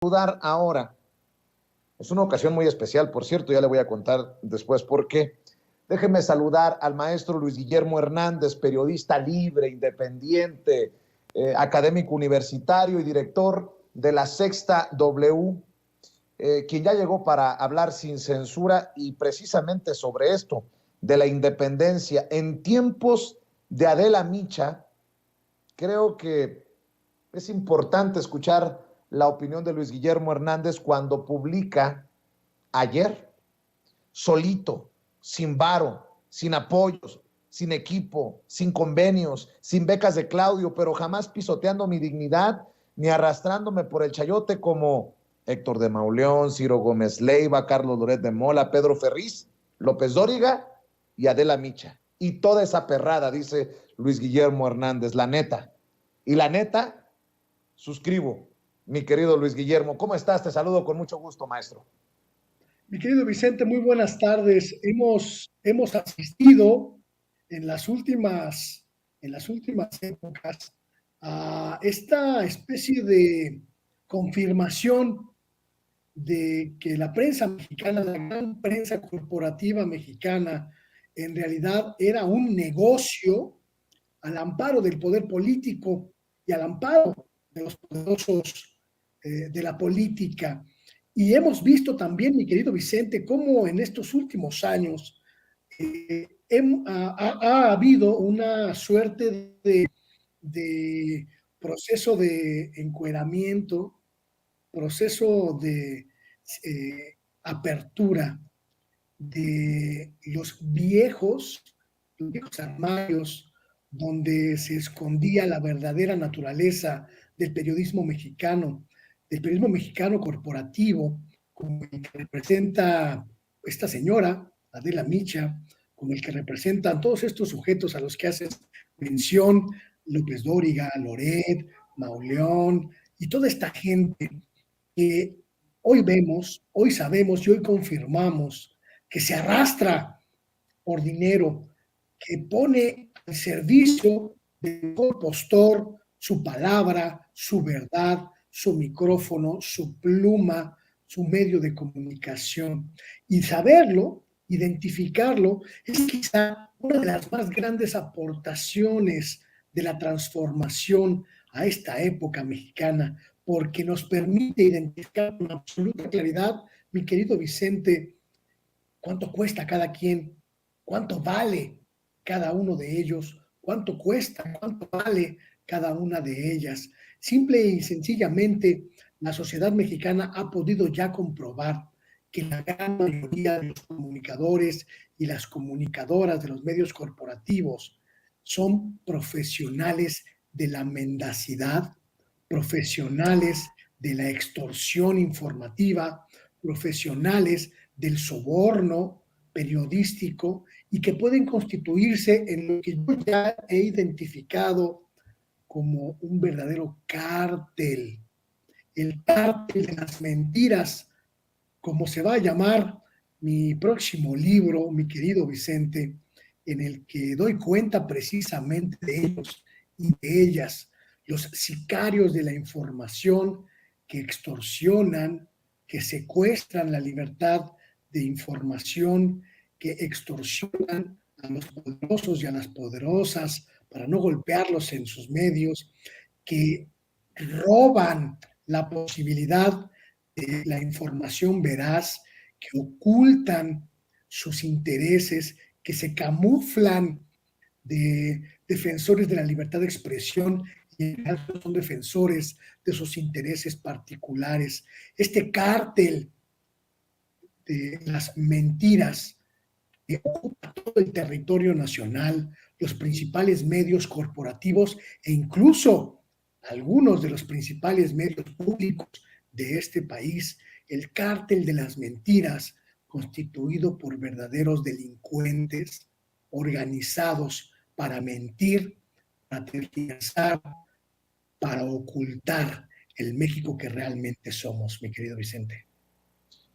saludar ahora. Es una ocasión muy especial, por cierto, ya le voy a contar después por qué. Déjeme saludar al maestro Luis Guillermo Hernández, periodista libre, independiente, académico universitario y director de La Sexta W, quien ya llegó para hablar sin censura y precisamente sobre esto, de la independencia. En tiempos de Adela Micha, creo que es importante escuchar la opinión de Luis Guillermo Hernández cuando publica ayer, solito, sin varo, sin apoyos, sin equipo, sin convenios, sin becas de Claudio, pero jamás pisoteando mi dignidad ni arrastrándome por el chayote como Héctor de Mauleón, Ciro Gómez Leiva, Carlos Loret de Mola, Pedro Ferriz, López Dóriga y Adela Micha. Y toda esa perrada, dice Luis Guillermo Hernández, la neta. Y la neta, suscribo, mi querido Luis Guillermo. ¿Cómo estás? Te saludo con mucho gusto, maestro. Mi querido Vicente, muy buenas tardes. Hemos asistido en las últimas épocas a esta especie de confirmación de que la prensa mexicana, la gran prensa corporativa mexicana, en realidad era un negocio al amparo del poder político y al amparo de los poderosos de la política. Y hemos visto también, mi querido Vicente, cómo en estos últimos años ha habido una suerte de proceso de encueramiento, proceso de apertura de los viejos armarios donde se escondía la verdadera naturaleza del periodismo mexicano corporativo, como el que representa esta señora, Adela Micha, como el que representan todos estos sujetos a los que haces mención, López Dóriga, Loret, Mauleón, y toda esta gente que hoy vemos, hoy sabemos y hoy confirmamos que se arrastra por dinero, que pone al servicio del mejor postor su palabra, su verdad, su micrófono, su pluma, su medio de comunicación. Y saberlo, identificarlo, es quizá una de las más grandes aportaciones de la transformación a esta época mexicana, porque nos permite identificar con absoluta claridad, mi querido Vicente, cuánto cuesta cada quien, cuánto vale cada uno de ellos, cuánto cuesta, cuánto vale cada una de ellas. Simple y sencillamente, la sociedad mexicana ha podido ya comprobar que la gran mayoría de los comunicadores y las comunicadoras de los medios corporativos son profesionales de la mendacidad, profesionales de la extorsión informativa, profesionales del soborno periodístico y que pueden constituirse en lo que yo ya he identificado como un verdadero cártel, el cártel de las mentiras, como se va a llamar mi próximo libro, mi querido Vicente, en el que doy cuenta precisamente de ellos y de ellas, los sicarios de la información que extorsionan, que secuestran la libertad de información, que extorsionan a los poderosos y a las poderosas para no golpearlos en sus medios, que roban la posibilidad de la información veraz, que ocultan sus intereses, que se camuflan de defensores de la libertad de expresión y en realidad son defensores de sus intereses particulares. Este cártel de las mentiras que ocupa todo el territorio nacional, los principales medios corporativos e incluso algunos de los principales medios públicos de este país, el cártel de las mentiras, constituido por verdaderos delincuentes organizados para mentir, para tergiversar, para ocultar el México que realmente somos, mi querido Vicente.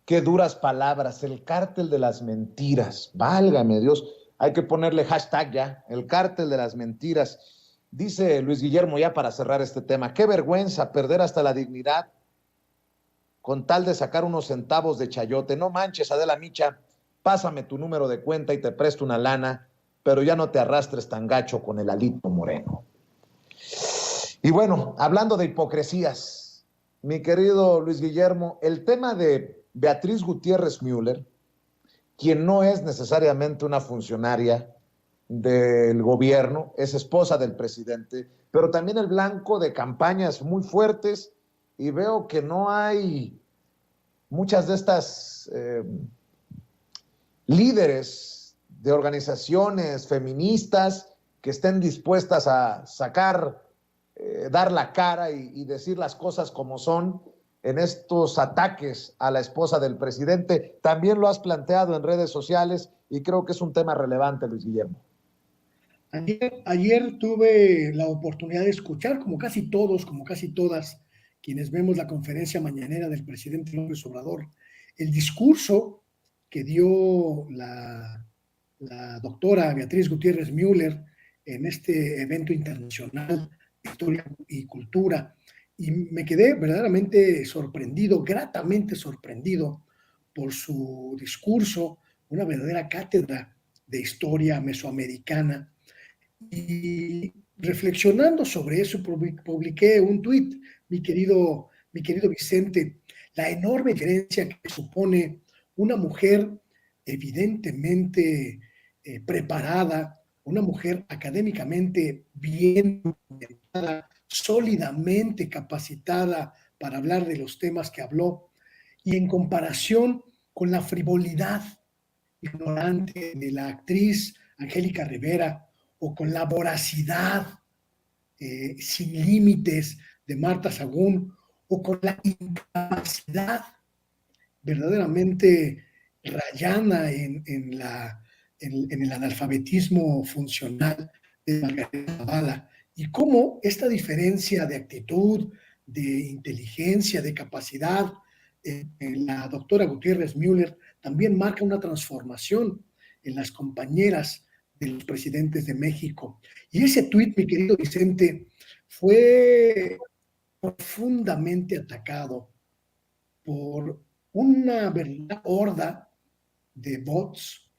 Qué duras palabras, el cártel de las mentiras. Válgame Dios, hay que ponerle hashtag ya, el cártel de las mentiras. Dice Luis Guillermo, ya para cerrar este tema, qué vergüenza perder hasta la dignidad con tal de sacar unos centavos de chayote. No manches, Adela Micha, pásame tu número de cuenta y te presto una lana, pero ya no te arrastres tan gacho con el Alito Moreno. Y bueno, hablando de hipocresías, mi querido Luis Guillermo, el tema de Beatriz Gutiérrez Müller, quien no es necesariamente una funcionaria del gobierno, es esposa del presidente, pero también el blanco de campañas muy fuertes, y veo que no hay muchas de estas líderes de organizaciones feministas que estén dispuestas a sacar, dar la cara y decir las cosas como son en estos ataques a la esposa del presidente. También lo has planteado en redes sociales y creo que es un tema relevante, Luis Guillermo. Ayer tuve la oportunidad de escuchar, como casi todos, como casi todas, quienes vemos la conferencia mañanera del presidente López Obrador, el discurso que dio la doctora Beatriz Gutiérrez Müller en este evento internacional de Historia y Cultura. Y me quedé verdaderamente sorprendido, gratamente sorprendido por su discurso, una verdadera cátedra de historia mesoamericana. Y reflexionando sobre eso, publiqué un tuit, mi querido Vicente, la enorme diferencia que supone una mujer evidentemente preparada, una mujer académicamente bien orientada, sólidamente capacitada para hablar de los temas que habló, y en comparación con la frivolidad ignorante de la actriz Angélica Rivera, o con la voracidad sin límites de Marta Sagún, o con la incapacidad verdaderamente rayana en el analfabetismo funcional de Margarita Zavala, y cómo esta diferencia de actitud, de inteligencia, de capacidad, la doctora Gutiérrez Müller también marca una transformación en las compañeras de los presidentes de México. Y ese tuit, mi querido Vicente, fue profundamente atacado por una verdadera horda de bots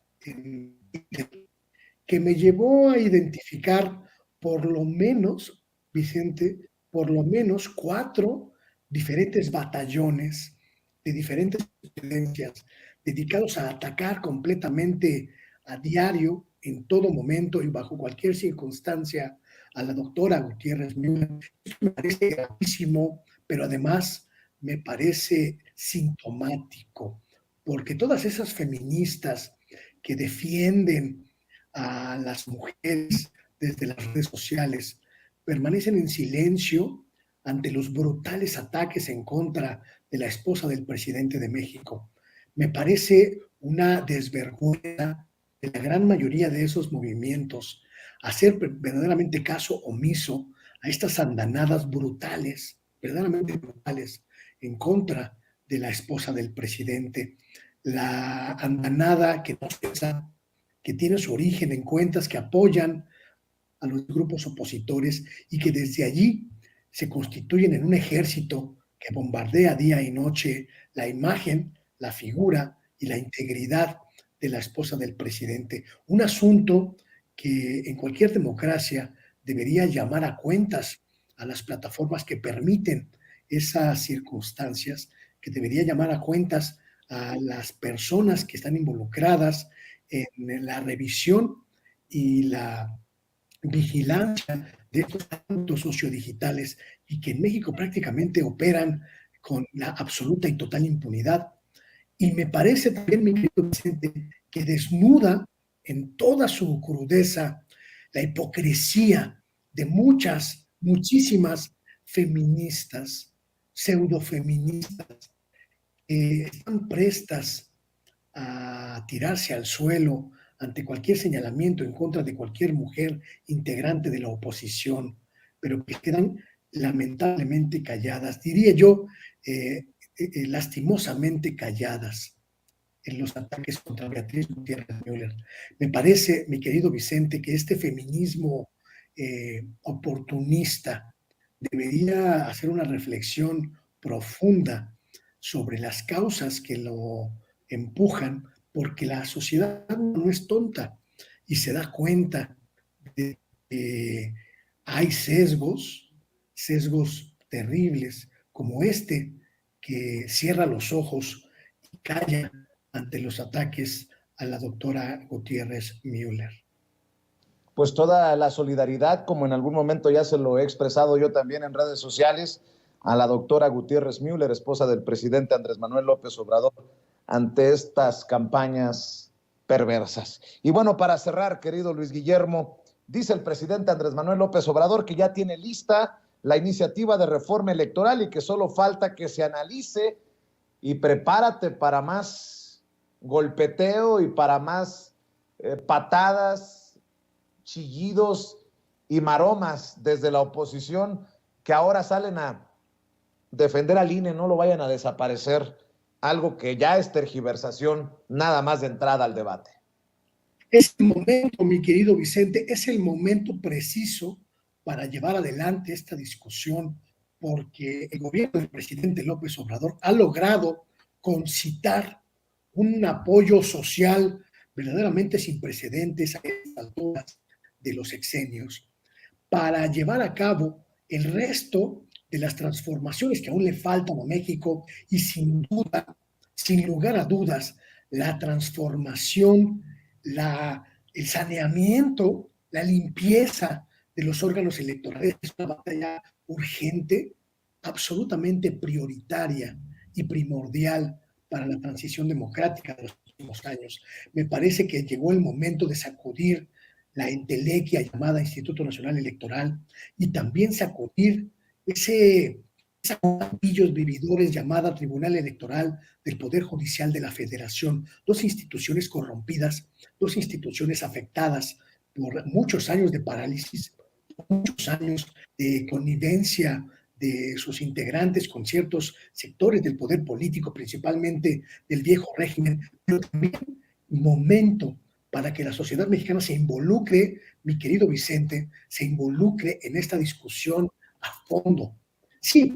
que me llevó a identificar por lo menos, Vicente, por lo menos 4 diferentes batallones de diferentes tendencias dedicados a atacar completamente a diario, en todo momento y bajo cualquier circunstancia a la doctora Gutiérrez Müller. Esto me parece gravísimo, pero además me parece sintomático, porque todas esas feministas que defienden a las mujeres desde las redes sociales permanecen en silencio ante los brutales ataques en contra de la esposa del presidente de México. Me parece una desvergüenza de la gran mayoría de esos movimientos hacer verdaderamente caso omiso a estas andanadas brutales, verdaderamente brutales, en contra de la esposa del presidente. La andanada que no cesa, que tiene su origen en cuentas que apoyan a los grupos opositores y que desde allí se constituyen en un ejército que bombardea día y noche la imagen, la figura y la integridad de la esposa del presidente. Un asunto que en cualquier democracia debería llamar a cuentas a las plataformas que permiten esas circunstancias, que debería llamar a cuentas a las personas que están involucradas en la revisión y la vigilancia de estos asuntos sociodigitales, y que en México prácticamente operan con la absoluta y total impunidad. Y me parece también, mi querido Vicente, que desnuda en toda su crudeza la hipocresía de muchas, muchísimas feministas, pseudofeministas, que están prestas a tirarse al suelo ante cualquier señalamiento en contra de cualquier mujer integrante de la oposición, pero que quedan lamentablemente calladas, diría yo, lastimosamente calladas en los ataques contra Beatriz Gutiérrez Müller. Me parece, mi querido Vicente, que este feminismo oportunista debería hacer una reflexión profunda sobre las causas que lo empujan, porque la sociedad no es tonta y se da cuenta de que hay sesgos terribles como este, que cierra los ojos y calla ante los ataques a la doctora Gutiérrez Müller. Pues toda la solidaridad, como en algún momento ya se lo he expresado yo también en redes sociales, a la doctora Gutiérrez Müller, esposa del presidente Andrés Manuel López Obrador, ante estas campañas perversas. Y bueno, para cerrar, querido Luis Guillermo, dice el presidente Andrés Manuel López Obrador que ya tiene lista la iniciativa de reforma electoral y que solo falta que se analice, y prepárate para más golpeteo y para más patadas, chillidos y maromas desde la oposición, que ahora salen a defender al INE, no lo vayan a desaparecer, algo que ya es tergiversación nada más de entrada al debate. Es el momento, mi querido Vicente, es el momento preciso para llevar adelante esta discusión, porque el gobierno del presidente López Obrador ha logrado concitar un apoyo social verdaderamente sin precedentes a estas alturas de los sexenios para llevar a cabo el resto de las transformaciones que aún le faltan a México y sin duda, sin lugar a dudas, la transformación, el saneamiento, la limpieza de los órganos electorales es una batalla urgente, absolutamente prioritaria y primordial para la transición democrática de los últimos años. Me parece que llegó el momento de sacudir la entelequia llamada Instituto Nacional Electoral y también sacudir esos campillos vividores llamada Tribunal Electoral del Poder Judicial de la Federación, dos instituciones corrompidas, dos instituciones afectadas por muchos años de parálisis, muchos años de connivencia de sus integrantes con ciertos sectores del poder político, principalmente del viejo régimen, pero también momento para que la sociedad mexicana se involucre, mi querido Vicente, se involucre en esta discusión a fondo. Sí,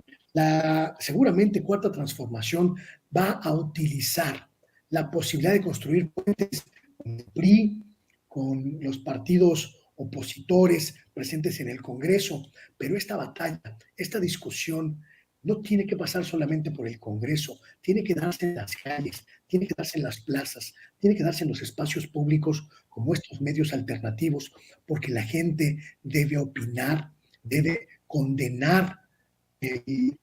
seguramente Cuarta Transformación va a utilizar la posibilidad de construir puentes con el PRI, con los partidos opositores presentes en el Congreso, pero esta batalla, esta discusión no tiene que pasar solamente por el Congreso, tiene que darse en las calles, tiene que darse en las plazas, tiene que darse en los espacios públicos como estos medios alternativos, porque la gente debe opinar, debe condenar el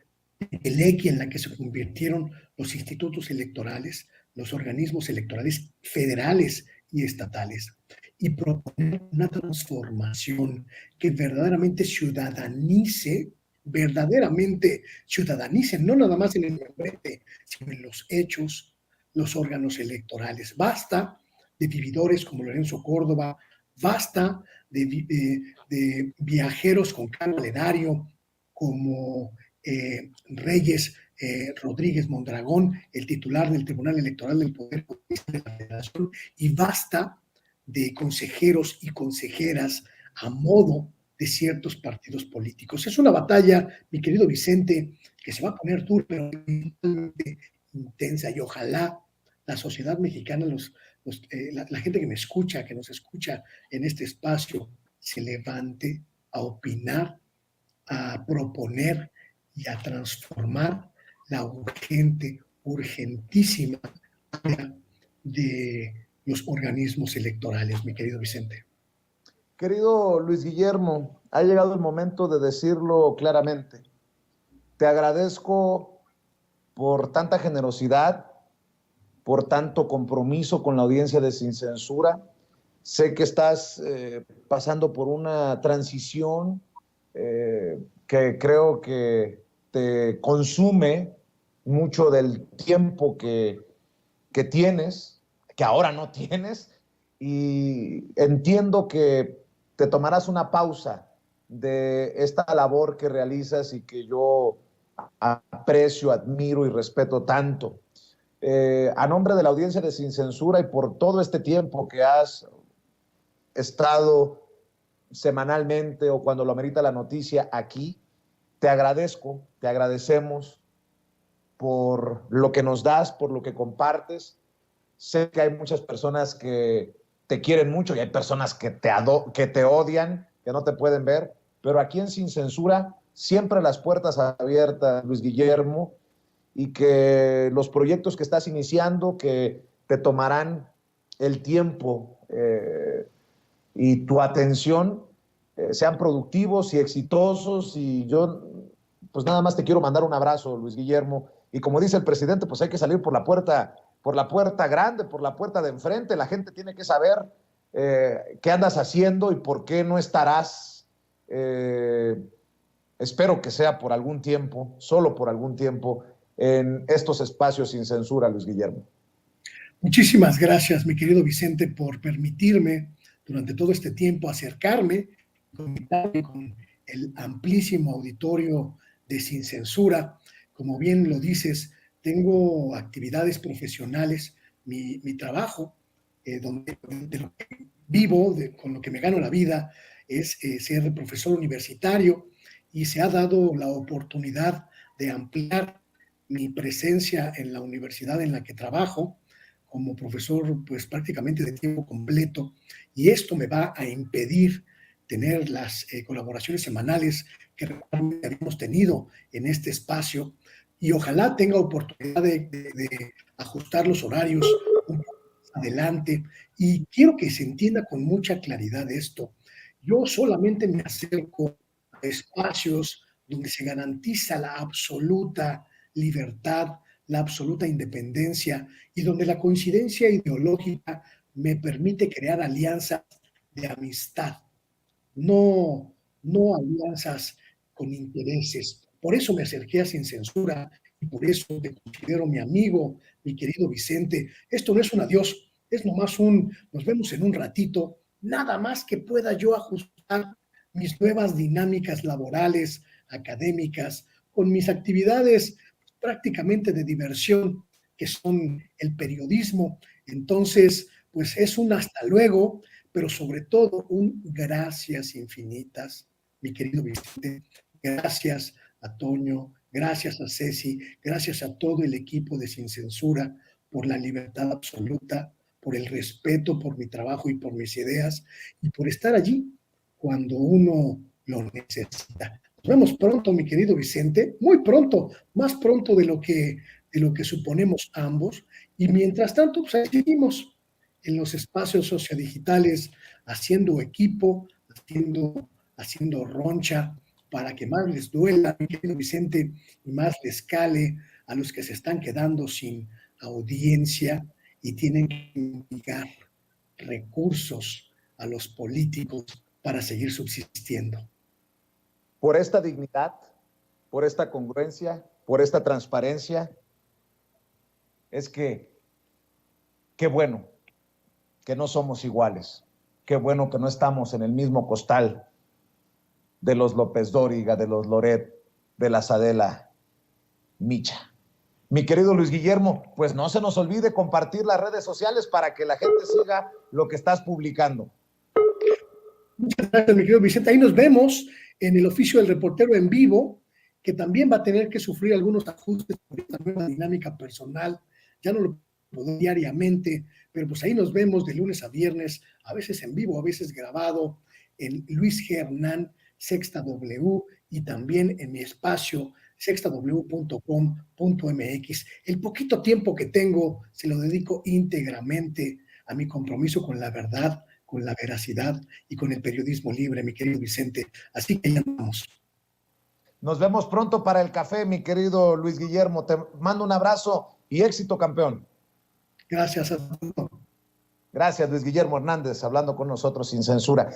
equia en la que se convirtieron los institutos electorales, los organismos electorales federales y estatales, y proponer una transformación que verdaderamente ciudadanice, no nada más en el membrete, sino en los hechos, los órganos electorales. Basta de vividores como Lorenzo Córdoba, basta de viajeros con cargo al erario como Reyes Rodríguez Mondragón, el titular del Tribunal Electoral del Poder Judicial de la Federación, y basta de consejeros y consejeras a modo de ciertos partidos políticos. Es una batalla, mi querido Vicente, que se va a poner dura, pero intensa, y ojalá la sociedad mexicana, la gente que me escucha, que nos escucha en este espacio, se levante a opinar, a proponer y a transformar la urgentísima área de los organismos electorales, mi querido Vicente. Querido Luis Guillermo, ha llegado el momento de decirlo claramente. Te agradezco por tanta generosidad, por tanto compromiso con la audiencia de Sin Censura. Sé que estás pasando por una transición que creo que te consume mucho del tiempo que tienes, que ahora no tienes, y entiendo que te tomarás una pausa de esta labor que realizas y que yo aprecio, admiro y respeto tanto. A nombre de la audiencia de Sin Censura y por todo este tiempo que has estado semanalmente o cuando lo amerita la noticia aquí, te agradezco, te agradecemos por lo que nos das, por lo que compartes. Sé que hay muchas personas que te quieren mucho y hay personas que te odian, que no te pueden ver, pero aquí en Sin Censura siempre las puertas abiertas, Luis Guillermo, y que los proyectos que estás iniciando, que te tomarán el tiempo y tu atención, sean productivos y exitosos. Y yo, pues nada más te quiero mandar un abrazo, Luis Guillermo. Y como dice el presidente, pues hay que salir por la puerta grande, por la puerta de enfrente. La gente tiene que saber qué andas haciendo y por qué no estarás. Espero que sea por algún tiempo, solo por algún tiempo, en estos espacios sin censura, Luis Guillermo. Muchísimas gracias, mi querido Vicente, por permitirme durante todo este tiempo acercarme, conectarme con el amplísimo auditorio de Sin Censura. Como bien lo dices, tengo actividades profesionales, mi trabajo, donde de lo que vivo, con lo que me gano la vida, es ser profesor universitario, y se ha dado la oportunidad de ampliar mi presencia en la universidad en la que trabajo como profesor, pues prácticamente de tiempo completo, y esto me va a impedir tener las colaboraciones semanales que realmente habíamos tenido en este espacio, y ojalá tenga oportunidad de ajustar los horarios un poco más adelante. Y quiero que se entienda con mucha claridad esto. Yo solamente me acerco a espacios donde se garantiza la absoluta libertad, la absoluta independencia, y donde la coincidencia ideológica me permite crear alianzas de amistad, no alianzas con intereses. Por eso me acerqué a Sin Censura, y por eso te considero mi amigo, mi querido Vicente. Esto no es un adiós, es nomás nos vemos en un ratito, nada más que pueda yo ajustar mis nuevas dinámicas laborales, académicas, con mis actividades prácticamente de diversión, que son el periodismo. Entonces, pues es un hasta luego, pero sobre todo un gracias infinitas, mi querido Vicente. Gracias a Toño, gracias a Ceci, gracias a todo el equipo de Sin Censura por la libertad absoluta, por el respeto por mi trabajo y por mis ideas, y por estar allí cuando uno lo necesita. Nos vemos pronto, mi querido Vicente, muy pronto, más pronto de lo que suponemos ambos, y mientras tanto, pues ahí seguimos en los espacios sociodigitales, haciendo equipo, haciendo roncha, para que más les duela, mi querido Vicente, y más les cale a los que se están quedando sin audiencia y tienen que enviar recursos a los políticos para seguir subsistiendo. Por esta dignidad, por esta congruencia, por esta transparencia, es que qué bueno que no somos iguales, qué bueno que no estamos en el mismo costal de los López Dóriga, de los Loret, de la Adela Micha. Mi querido Luis Guillermo, pues no se nos olvide compartir las redes sociales para que la gente siga lo que estás publicando. Muchas gracias, mi querido Vicente. Ahí nos vemos en el oficio del reportero en vivo, que también va a tener que sufrir algunos ajustes por esta nueva dinámica personal. Ya no lo puedo diariamente, pero pues ahí nos vemos de lunes a viernes, a veces en vivo, a veces grabado, en Luis G. Hernán, Sexta W, y también en mi espacio sextaw.com.mx. El poquito tiempo que tengo se lo dedico íntegramente a mi compromiso con la verdad, con la veracidad y con el periodismo libre, mi querido Vicente. Así que ya vamos. Nos vemos pronto para el café, mi querido Luis Guillermo. Te mando un abrazo y éxito, campeón. Gracias a todos. Gracias, Luis Guillermo Hernández, hablando con nosotros sin censura.